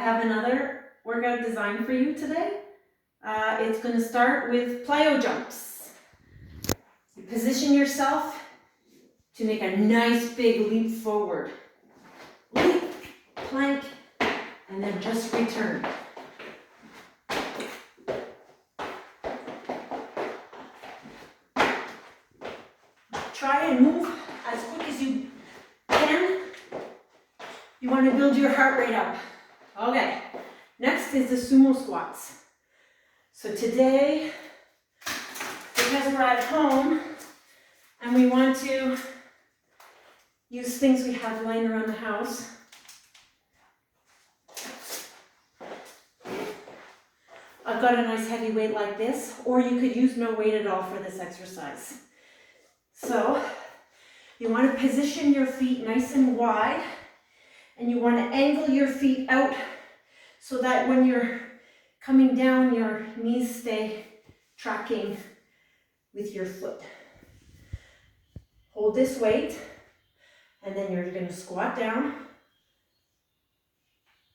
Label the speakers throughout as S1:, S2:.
S1: have another workout design for you today. It's going to start with plyo jumps. You position yourself to make a nice big leap forward. Leap, plank, and then just return. Try and move as quick as you can. You want to build your heart rate up. Okay, next is the sumo squats. So today, because we're at home and we want to use things we have lying around the house, I've got a nice heavy weight like this, or you could use no weight at all for this exercise. So you want to position your feet nice and wide, and you want to angle your feet out so that when you're coming down, your knees stay tracking with your foot. Hold this weight, and then you're going to squat down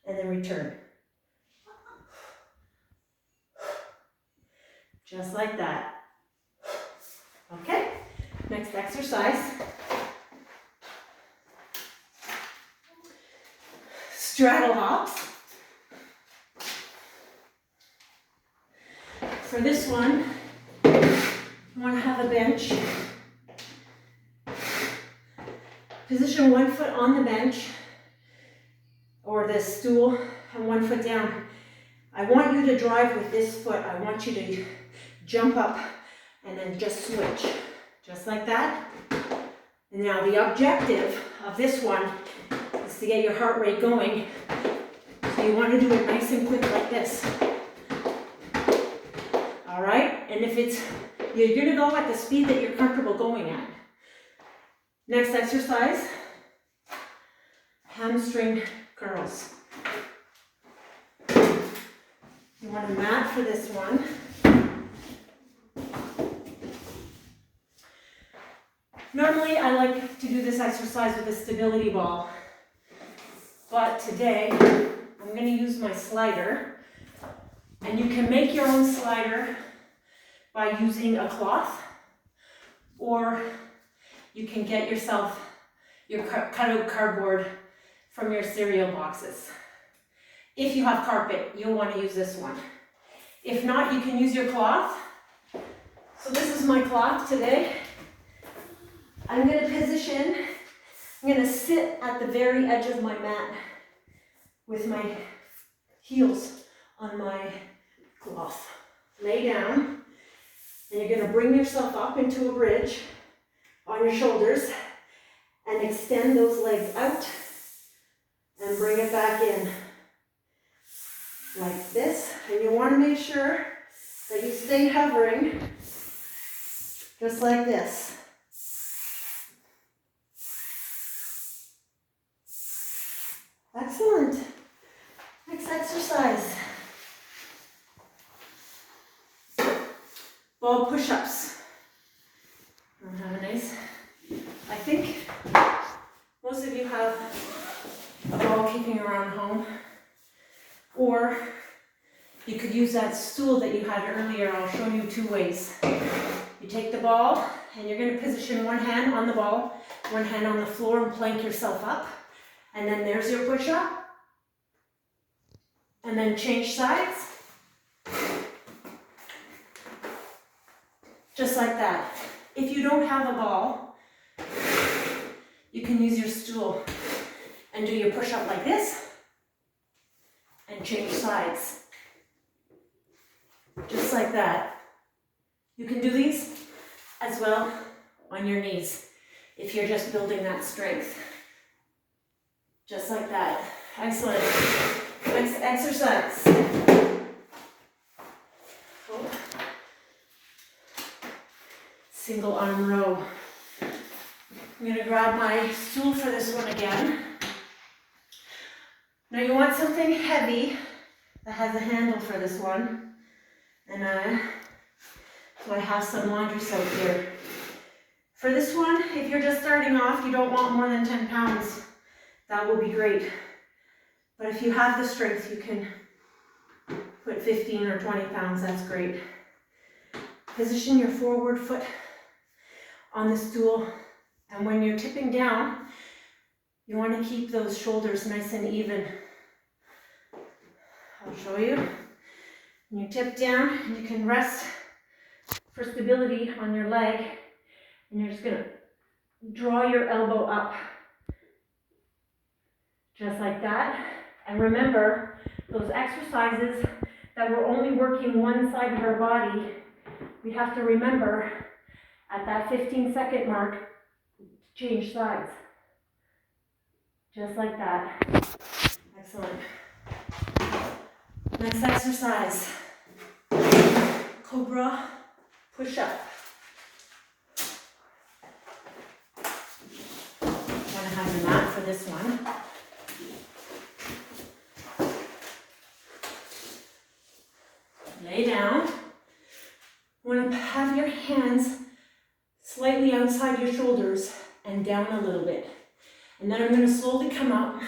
S1: and then return. Just like that. Okay, next exercise. Straddle hops. For this one, you want to have a bench. Position one foot on the bench or the stool and one foot down. I want you to drive with this foot. I want you to jump up and then just switch, just like that. And now the objective of this one is to get your heart rate going. So you want to do it nice and quick like this. All right, and if you're going to go at the speed that you're comfortable going at. Next exercise, hamstring curls. You want a mat for this one. Normally, I like to do this exercise with a stability ball, but today, I'm going to use my slider, and you can make your own slider by using a cloth, or you can get yourself your cutout cardboard from your cereal boxes. If you have carpet, you'll want to use this one. If not, you can use your cloth. So this is my cloth today. I'm going to position, I'm going to sit at the very edge of my mat with my heels on my cloth. Lay down, and you're going to bring yourself up into a bridge on your shoulders and extend those legs out and bring it back in like this. And you want to make sure that you stay hovering just like this. Excellent. Next exercise. Ball push-ups. Have a nice. I think most of you have a ball kicking around home, or you could use that stool that you had earlier. I'll show you two ways. You take the ball and you're going to position one hand on the ball, one hand on the floor, and plank yourself up. And then there's your push-up. And then change sides. Just like that. If you don't have a ball, you can use your stool and do your push-up like this and change sides. Just like that. You can do these as well on your knees if you're just building that strength. Just like that. Excellent. Next exercise. Oh. Single arm row. I'm going to grab my stool for this one again. Now you want something heavy that has a handle for this one. And so I have some laundry soap here. For this one, if you're just starting off, you don't want more than 10 pounds. That will be great. But if you have the strength, you can put 15 or 20 pounds, that's great. Position your forward foot on the stool, and when you're tipping down, you want to keep those shoulders nice and even. I'll show you. When you tip down, you can rest for stability on your leg, and you're just going to draw your elbow up, just like that. And remember, those exercises that we're only working one side of our body, we have to remember at that 15-second mark, change sides. Just like that. Excellent. Next exercise, Cobra Push-up. I'm going to have your mat for this one. Lay down. You want to have your hands slightly outside your shoulders and down a little bit. And then I'm going to slowly come up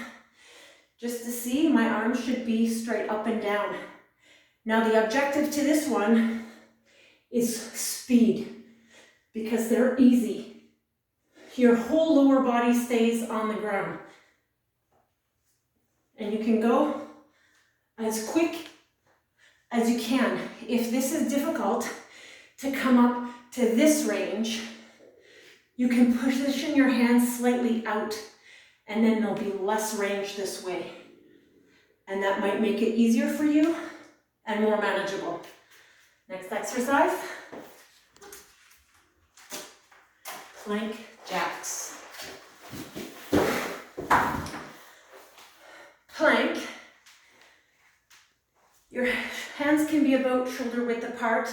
S1: just to see my arms should be straight up and down. Now the objective to this one is speed, because they're easy. Your whole lower body stays on the ground. And you can go as quick as you can. If this is difficult to come up to this range, you can position your hands slightly out, and then there'll be less range this way. And that might make it easier for you and more manageable. Next exercise, plank jacks. Plank, your hands can be about shoulder width apart.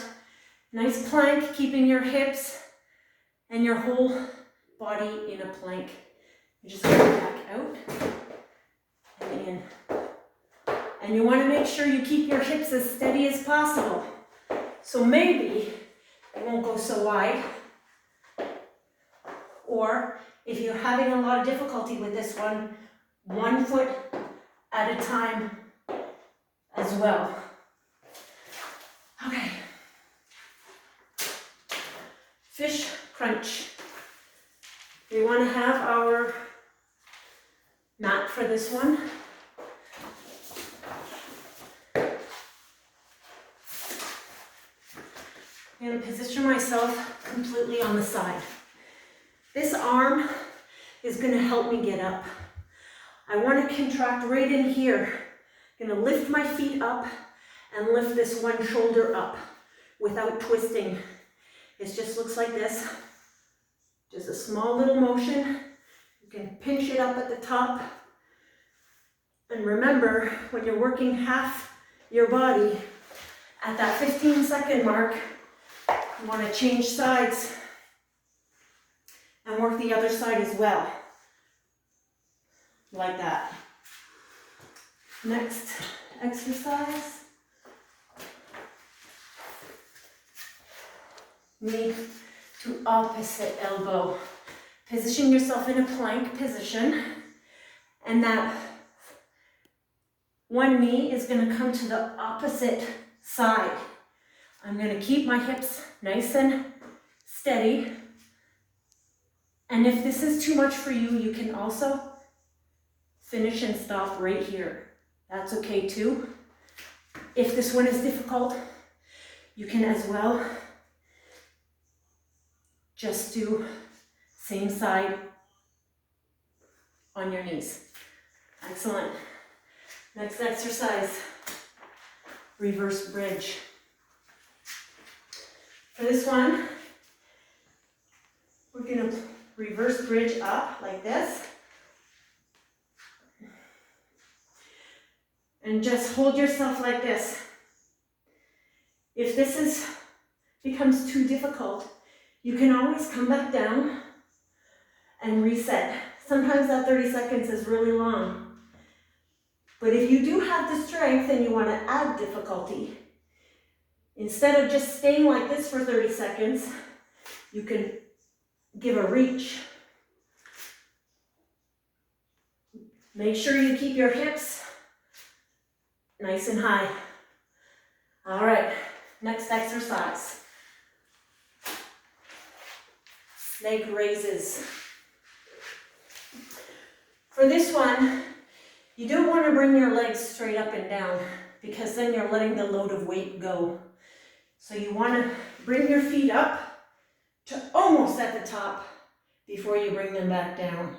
S1: Nice plank, keeping your hips and your whole body in a plank. You just go back out and in. And you want to make sure you keep your hips as steady as possible. So maybe it won't go so wide. Or if you're having a lot of difficulty with this one foot at a time as well. Okay. Fish crunch. We want to have our mat for this one. I'm going to position myself completely on the side. This arm is going to help me get up. I want to contract right in here. I'm going to lift my feet up and lift this one shoulder up without twisting. It just looks like this. Just a small little motion. You can pinch it up at the top. And remember, when you're working half your body, at that 15-second mark, you want to change sides and work the other side as well. Like that. Next exercise. Knee to opposite elbow. Position yourself in a plank position, and that one knee is going to come to the opposite side. I'm going to keep my hips nice and steady. And if this is too much for you, you can also finish and stop right here. That's okay too. If this one is difficult, you can as well just do same side on your knees. Excellent. Next exercise, reverse bridge. For this one, we're going to reverse bridge up like this. And just hold yourself like this. If this becomes too difficult, you can always come back down and reset. Sometimes that 30 seconds is really long. But if you do have the strength and you want to add difficulty, instead of just staying like this for 30 seconds, you can give a reach. Make sure you keep your hips Nice and high. All right, next exercise. Leg raises. For this one, you don't want to bring your legs straight up and down because then you're letting the load of weight go. So you want to bring your feet up to almost at the top before you bring them back down.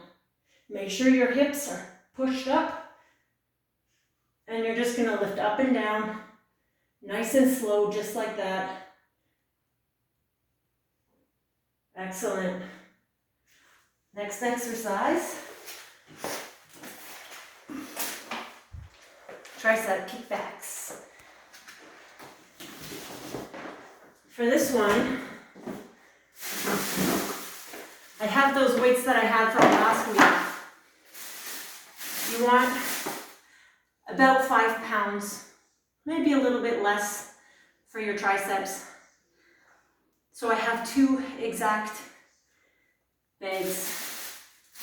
S1: Make sure your hips are pushed up and you're just going to lift up and down, nice and slow, just like that. Excellent. Next exercise. Triceps Kickbacks. For this one, I have those weights that I had from last week. You want about 5 pounds, maybe a little bit less for your triceps. So I have 2 exact bags.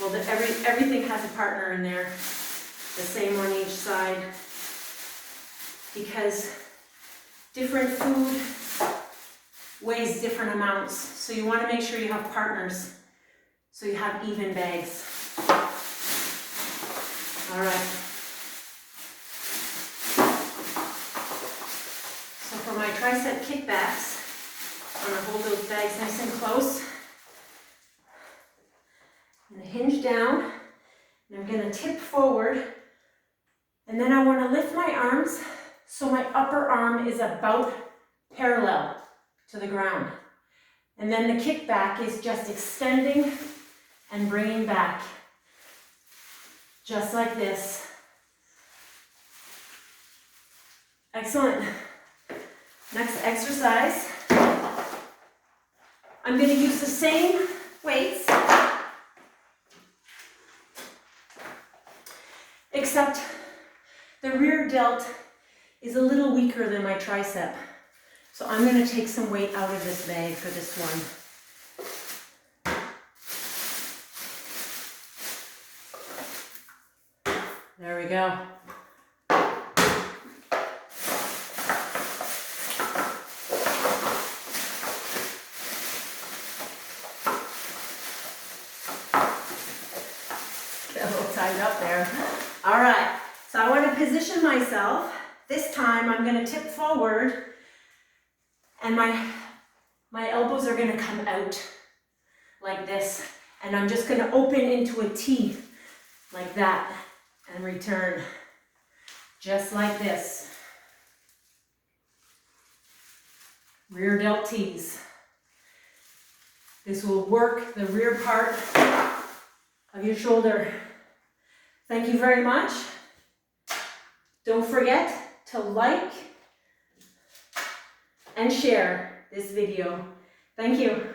S1: Well, everything has a partner in there, the same on each side, because different food weighs different amounts. So you want to make sure you have partners, so you have even bags. All right. So for my tricep kickbacks, I'm going to hold those bags nice and close. I'm going to hinge down, and I'm going to tip forward, and then I want to lift my arms so my upper arm is about parallel to the ground. And then the kickback is just extending and bringing back, just like this. Excellent. Next exercise. I'm going to use the same weights, except the rear delt is a little weaker than my tricep. So I'm going to take some weight out of this bag for this one. There we go. Get a little tied up there. All right, so I want to position myself. This time I'm going to tip forward and my elbows are going to come out like this, and I'm just going to open into a T like that and return just like this. Rear delt T's. This will work the rear part of your shoulder. Thank you very much. Don't forget to like and share this video. Thank you.